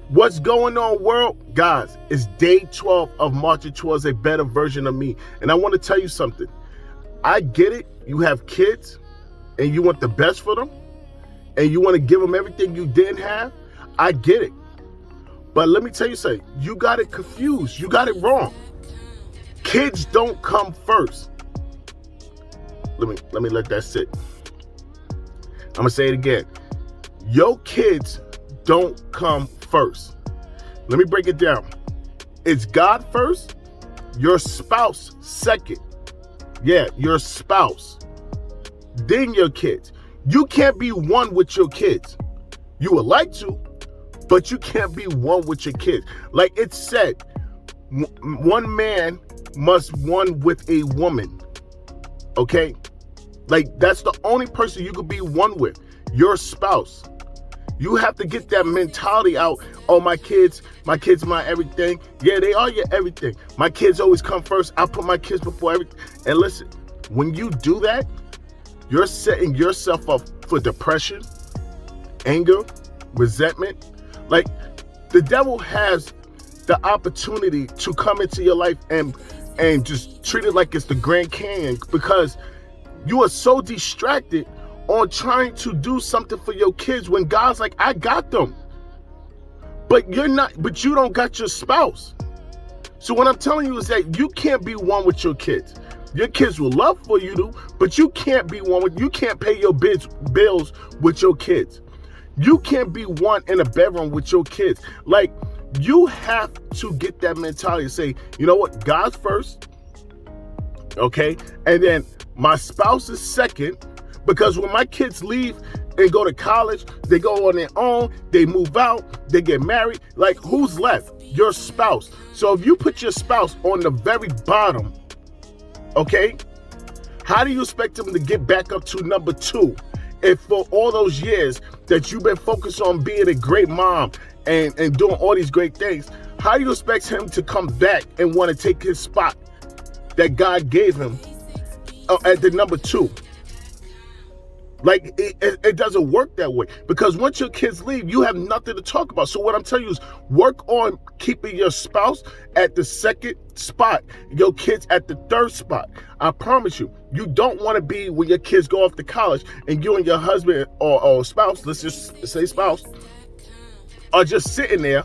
What's going on, world? Guys, it's day 12 of marching towards a better version of me. And I want to tell you something. I get it. You have kids and you want the best for them and you want to give them everything you didn't have. I get it. But let me tell you something. You got it confused. You got it wrong. Kids don't come first. Let me let that sit. I'm going to say it again. Your kids don't come first. Let me break it down. It's God first, your spouse second. Yeah, your spouse. Then your kids. You can't be one with your kids. You would like to, but you can't be one with your kids. Like it said, one man must one with a woman. Okay? Like that's the only person you could be one with, your spouse. You have to get that mentality out. Oh, my kids, my everything. Yeah, they are your everything. My kids always come first. I put my kids before everything. And listen, when you do that, you're setting yourself up for depression, anger, resentment. Like the devil has the opportunity to come into your life and just treat it like it's the Grand Canyon because you are so distracted on trying to do something for your kids when God's like, I got them. But you don't got your spouse. So what I'm telling you is that you can't be one with your kids. Your kids will love for you to, but you can't be one with, you can't pay your bills with your kids. You can't be one in a bedroom with your kids. Like, you have to get that mentality and say, you know what, God's first, okay? And then my spouse is second. Because when my kids leave and go to college, they go on their own, they move out, they get married. Like, who's left? Your spouse. So if you put your spouse on the very bottom, okay, how do you expect them to get back up to number 2 if for all those years that you've been focused on being a great mom and doing all these great things, how do you expect him to come back and want to take his spot that God gave him at the number 2? Like, it doesn't work that way because once your kids leave, you have nothing to talk about. So what I'm telling you is work on keeping your spouse at the second spot, your kids at the third spot. I promise you, you don't want to be when your kids go off to college and you and your husband or spouse, let's just say spouse, are just sitting there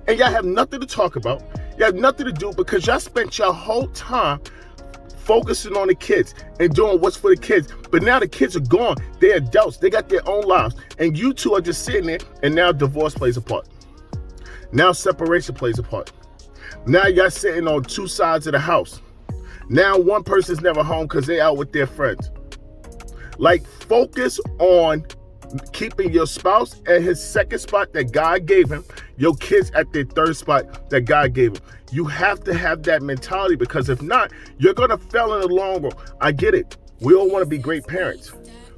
and y'all have nothing to talk about. You have nothing to do because y'all spent your whole time focusing on the kids and doing what's for the kids. But now the kids are gone. They're adults. They got their own lives. And you two are just sitting there, and now divorce plays a part. Now separation plays a part. Now y'all sitting on two sides of the house. Now one person's never home because they're out with their friends. Like, focus on keeping your spouse at his second spot that God gave him, your kids at their third spot that God gave him. You have to have that mentality because if not, you're going to fail in the long run. I get it. We all want to be great parents,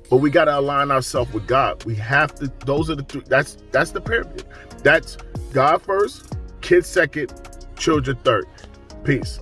but we got to align ourselves with God. We have to, those are the three, that's the pyramid. That's God first, kids second, children third. Peace.